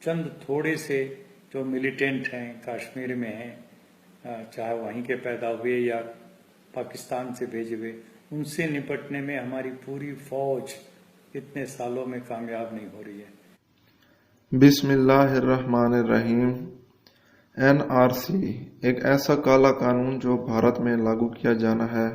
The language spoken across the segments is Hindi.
चंद थोड़े से जो मिलिटेंट हैं कश्मीर में हैं, चाहे वहीं के पैदा हुए या पाकिस्तान से भेजे हुए, उनसे निपटने में हमारी पूरी फौज इतने सालों में कामयाब नहीं हो रही है। बिस्मिल्लाहिर्रहमानिर्रहीम। एनआरसी एक ऐसा काला कानून जो भारत में लागू किया जाना है,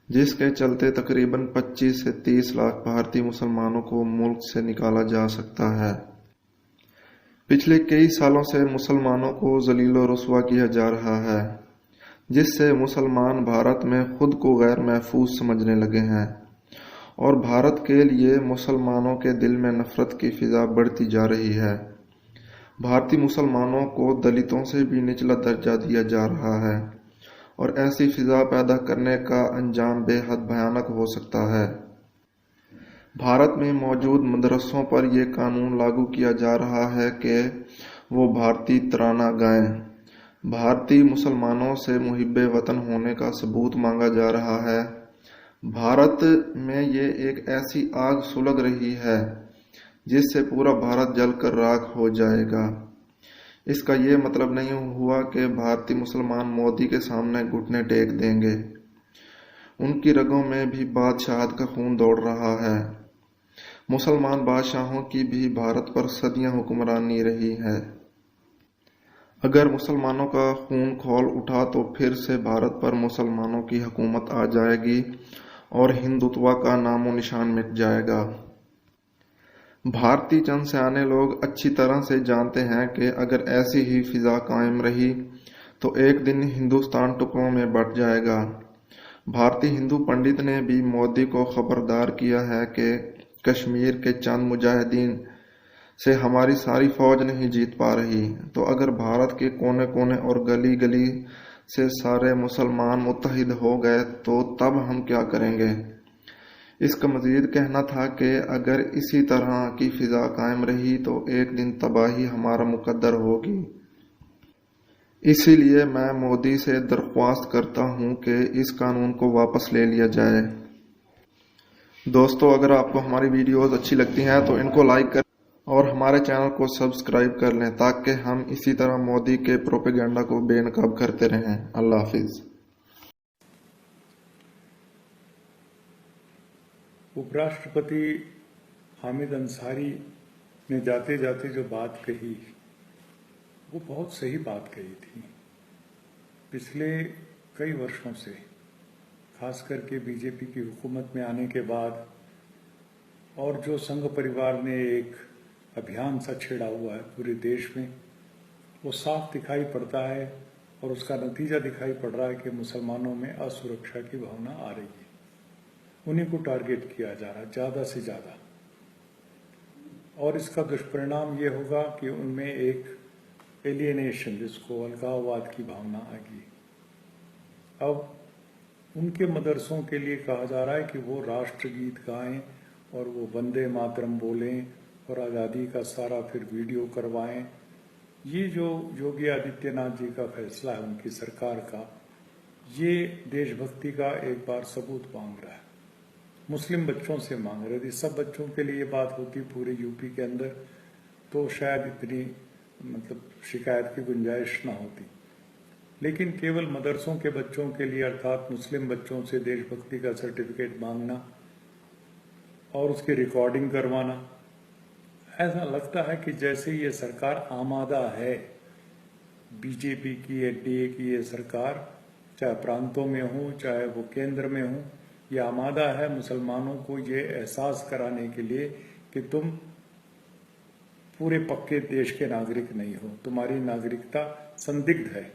जिसके चलते तकरीबन 25 से 30 लाख भारतीय मुसलमानों को मुल्क से निकाला जा सकता है। पिछले कई सालों से मुसलमानों को जलीलो रुस्वा किया जा रहा है, जिससे मुसलमान भारत में खुद को गैर महफूज समझने लगे हैं और भारत के लिए मुसलमानों के दिल में नफरत की फिजा बढ़ती जा रही है। भारतीय मुसलमानों को दलितों से भी निचला दर्जा दिया जा रहा है और ऐसी फिजा पैदा करने का अंजाम बेहद भयानक हो सकता है। भारत में मौजूद मदरसों पर यह कानून लागू किया जा रहा है कि वो भारतीय तराना गाएं। भारतीय मुसलमानों से मुहिब्बे वतन होने का सबूत मांगा जा रहा है। भारत में ये एक ऐसी आग सुलग रही है जिससे पूरा भारत जलकर राख हो जाएगा। इसका ये मतलब नहीं हुआ कि भारतीय मुसलमान मोदी के सामने घुटने टेक देंगे। उनकी रगों में भी बादशाहत का खून दौड़ रहा है। मुसलमान बादशाहों की भी भारत पर सदियां हुक्मरानी रही है। अगर मुसलमानों का खून खौल उठा तो फिर से भारत पर मुसलमानों की हुकूमत आ जाएगी और हिंदुत्व का नामो निशान मिट जाएगा। भारतीय चंद सयाने लोग अच्छी तरह से जानते हैं कि अगर ऐसी ही फिजा कायम रही तो एक दिन हिंदुस्तान टुकड़ों में बंट जाएगा। भारतीय हिंदू पंडित ने भी मोदी को खबरदार किया है कि कश्मीर के चंद मुजाहिदीन से हमारी सारी फौज नहीं जीत पा रही, तो अगर भारत के कोने कोने और गली गली से सारे मुसलमान मुत्तहिद हो गए तो तब हम क्या करेंगे। इसका मजीद कहना था कि अगर इसी तरह की फिजा कायम रही तो एक दिन तबाही हमारा मुकद्दर होगी। इसीलिए मैं मोदी से दरख्वास्त करता हूं कि इस कानून को वापस ले लिया जाए। दोस्तों, अगर आपको हमारी वीडियोस अच्छी लगती हैं तो इनको लाइक कर और हमारे चैनल को सब्सक्राइब कर लें ताकि हम इसी तरह मोदी के प्रोपेगेंडा को बेनकाब करते रहें। अल्लाह हाफिज। उपराष्ट्रपति हामिद अंसारी ने जाते जाते जो बात कही वो बहुत सही बात कही थी। पिछले कई वर्षों से, खास करके बीजेपी की हुकूमत में आने के बाद, और जो संघ परिवार ने एक अभियान सा छेड़ा हुआ है पूरे देश में, वो साफ दिखाई पड़ता है और उसका नतीजा दिखाई पड़ रहा है कि मुसलमानों में असुरक्षा की भावना आ रही है। उन्हीं को टारगेट किया जा रहा है ज़्यादा से ज़्यादा, और इसका दुष्परिणाम ये होगा कि उनमें एक एलियनेशन, जिसको अलगाववाद की भावना आएगी। अब उनके मदरसों के लिए कहा जा रहा है कि वो राष्ट्रगीत गाएं और वो वंदे मातरम बोलें और आज़ादी का सारा फिर वीडियो करवाएं। ये जो योगी आदित्यनाथ जी का फैसला है, उनकी सरकार का, ये देशभक्ति का एक बार सबूत मांग रहा है। मुस्लिम बच्चों से मांग रहे थे। सब बच्चों के लिए ये बात होती पूरे यूपी के अंदर तो शायद इतनी शिकायत की गुंजाइश ना होती, लेकिन केवल मदरसों के बच्चों के लिए, अर्थात मुस्लिम बच्चों से देशभक्ति का सर्टिफिकेट मांगना और उसकी रिकॉर्डिंग करवाना, ऐसा लगता है कि जैसे ये सरकार आमादा है। बीजेपी की, एनडीए की ये सरकार, चाहे प्रांतों में हो चाहे वो केंद्र में हो, ये आमादा है मुसलमानों को ये एहसास कराने के लिए कि तुम पूरे पक्के देश के नागरिक नहीं हो, तुम्हारी नागरिकता संदिग्ध है,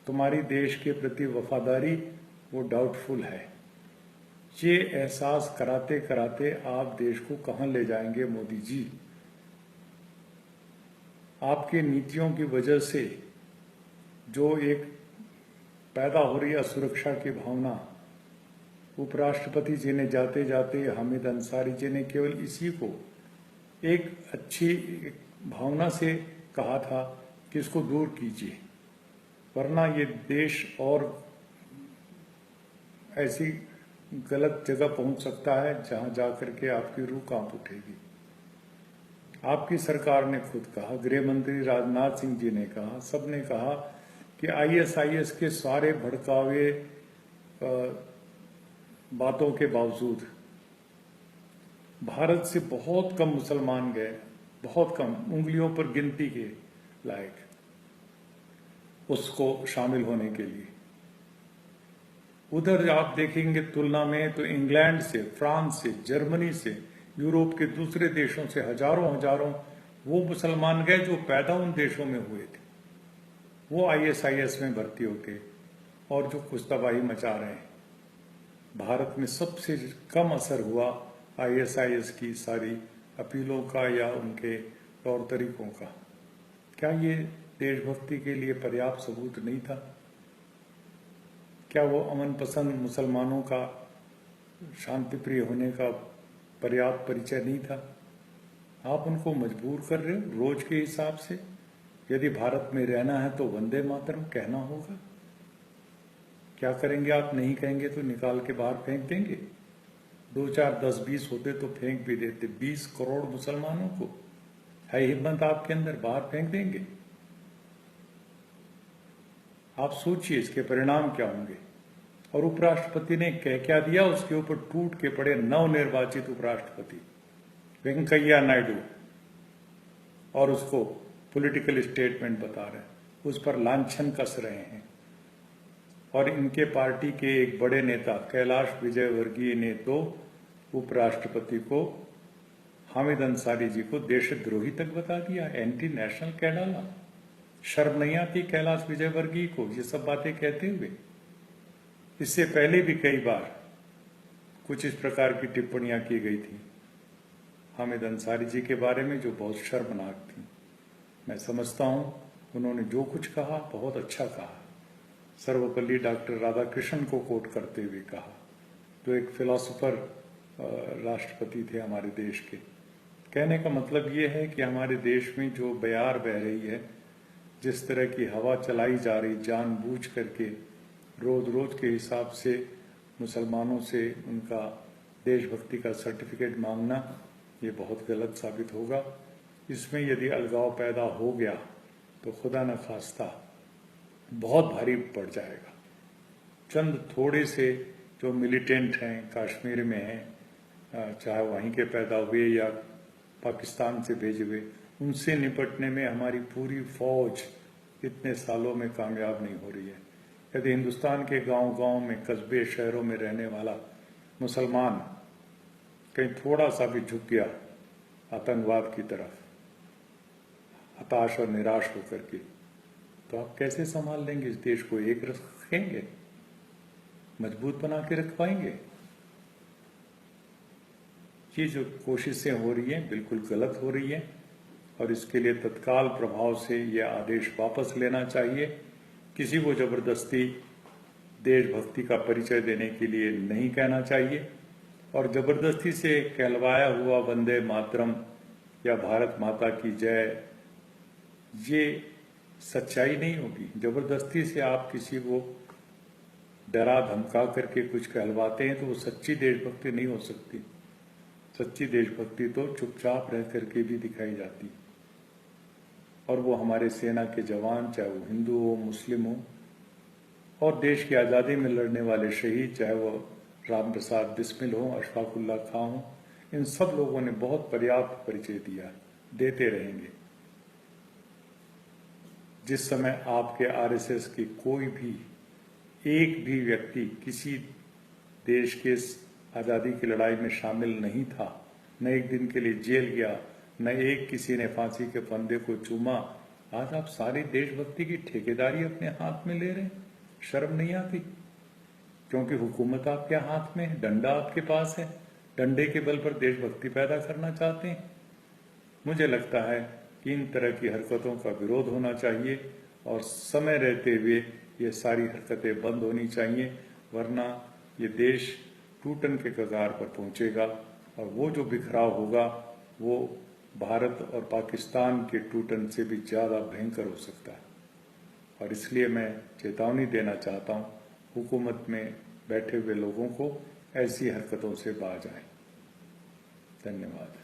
तुम्हारी देश के प्रति वफादारी वो डाउटफुल है। ये एहसास कराते कराते आप देश को कहां ले जाएंगे मोदी जी। आपकी नीतियों की वजह से जो एक पैदा हो रही असुरक्षा की भावना, उपराष्ट्रपति जी ने जाते जाते, हामिद अंसारी जी ने केवल इसी को एक अच्छी भावना से कहा था कि इसको दूर कीजिए, वरना ये देश और ऐसी गलत जगह पहुंच सकता है जहां जाकर के आपकी रूह कांप उठेगी। आपकी सरकार ने खुद कहा, गृह मंत्री राजनाथ सिंह जी ने कहा, सबने कहा कि आईएसआईएस के सारे भड़कावे बातों के बावजूद भारत से बहुत कम मुसलमान गए, बहुत कम, उंगलियों पर गिनती के लायक, उसको शामिल होने के लिए। उधर आप देखेंगे तुलना में तो इंग्लैंड से, फ्रांस से, जर्मनी से, यूरोप के दूसरे देशों से हजारों हजारों वो मुसलमान गए जो पैदा उन देशों में हुए थे, वो आईएसआईएस में भर्ती होके और जो कुछ तबाही मचा रहे हैं। भारत में सबसे कम असर हुआ आईएसआईएस की सारी अपीलों का या उनके तौर तरीकों का। क्या ये देशभक्ति के लिए पर्याप्त सबूत नहीं था? क्या वो अमन पसंद मुसलमानों का शांति प्रिय होने का पर्याप्त परिचय नहीं था? आप उनको मजबूर कर रहे हो रोज के हिसाब से। यदि भारत में रहना है तो वंदे मातरम कहना होगा। क्या करेंगे आप? नहीं कहेंगे तो निकाल के बाहर फेंक देंगे। 2, 4, 10, 20 होते तो फेंक भी देते। 20 करोड़ मुसलमानों को है हिम्मत आपके अंदर, बाहर फेंक देंगे? आप सोचिए इसके परिणाम क्या होंगे। और उपराष्ट्रपति ने कह क्या दिया, उसके ऊपर टूट के पड़े नवनिर्वाचित उपराष्ट्रपति वेंकैया नायडू, और उसको पॉलिटिकल स्टेटमेंट बता रहे हैं, उस पर लांछन कस रहे हैं। और इनके पार्टी के एक बड़े नेता कैलाश विजयवर्गीय ने तो उपराष्ट्रपति को, हामिद अंसारी जी को, देशद्रोही तक बता दिया, एंटी नेशनल कह डाला। शर्म नहीं आती कैलाश विजयवर्गीय को ये सब बातें कहते हुए? इससे पहले भी कई बार कुछ इस प्रकार की टिप्पणियां की गई थी हामिद अंसारी जी के बारे में, जो बहुत शर्मनाक थी। मैं समझता हूं उन्होंने जो कुछ कहा बहुत अच्छा कहा। सर्वपल्ली डॉक्टर राधाकृष्णन को कोट करते हुए कहा, जो एक फिलोसोफर राष्ट्रपति थे हमारे देश के। कहने का मतलब ये है कि हमारे देश में जो बयार बह रही है, जिस तरह की हवा चलाई जा रही जानबूझ करके, रोज रोज के हिसाब से मुसलमानों से उनका देशभक्ति का सर्टिफिकेट मांगना, ये बहुत गलत साबित होगा। इसमें यदि अलगाव पैदा हो गया तो खुदा न खास्ता बहुत भारी पड़ जाएगा। चंद थोड़े से जो मिलिटेंट हैं कश्मीर में हैं, चाहे वहीं के पैदा हुए या पाकिस्तान से भेजे हुए, उनसे निपटने में हमारी पूरी फौज इतने सालों में कामयाब नहीं हो रही है। यदि हिंदुस्तान के गांव-गांव में, कस्बे, शहरों में रहने वाला मुसलमान कहीं थोड़ा सा भी झुक गया आतंकवाद की तरफ, हताश और निराश होकर के, तो आप कैसे संभाल लेंगे इस देश को? एक रखेंगे, मजबूत बना के रख पाएंगे? ये जो कोशिशें हो रही हैं बिल्कुल गलत हो रही हैं, और इसके लिए तत्काल प्रभाव से यह आदेश वापस लेना चाहिए। किसी को जबरदस्ती देशभक्ति का परिचय देने के लिए नहीं कहना चाहिए, और जबरदस्ती से कहलवाया हुआ वंदे मातरम या भारत माता की जय, ये सच्चाई नहीं होगी। जबरदस्ती से आप किसी को डरा धमका करके कुछ कहलवाते हैं तो वो सच्ची देशभक्ति नहीं हो सकती। सच्ची देशभक्ति तो चुपचाप रह करके भी दिखाई जाती, और वो हमारे सेना के जवान, चाहे वो हिंदू हो, मुस्लिम हो, और देश की आज़ादी में लड़ने वाले शहीद, चाहे वो राम प्रसाद बिस्मिल हो, अशफाकुल्ला खां हो, इन सब लोगों ने बहुत पर्याप्त परिचय दिया, देते रहेंगे। जिस समय आपके आरएसएस की कोई भी एक भी व्यक्ति किसी देश के आज़ादी की लड़ाई में शामिल नहीं था, न एक दिन के लिए जेल गया, न एक किसी ने फांसी के फंदे को चूमा, आज आप सारी देशभक्ति की ठेकेदारी अपने हाथ में ले रहे हैं। शर्म नहीं आती? क्योंकि हुकूमत आपके हाथ में है, डंडा आपके पास है, डंडे के बल पर देशभक्ति पैदा करना चाहते हैं। मुझे लगता है कि इन तरह की हरकतों का विरोध होना चाहिए, और समय रहते हुए ये सारी हरकतें बंद होनी चाहिए, वरना ये देश टूटन के कगार पर पहुंचेगा, और वो जो बिखराव होगा वो भारत और पाकिस्तान के टूटन से भी ज़्यादा भयंकर हो सकता है। और इसलिए मैं चेतावनी देना चाहता हूँ हुकूमत में बैठे हुए लोगों को, ऐसी हरकतों से बाज आएं। धन्यवाद।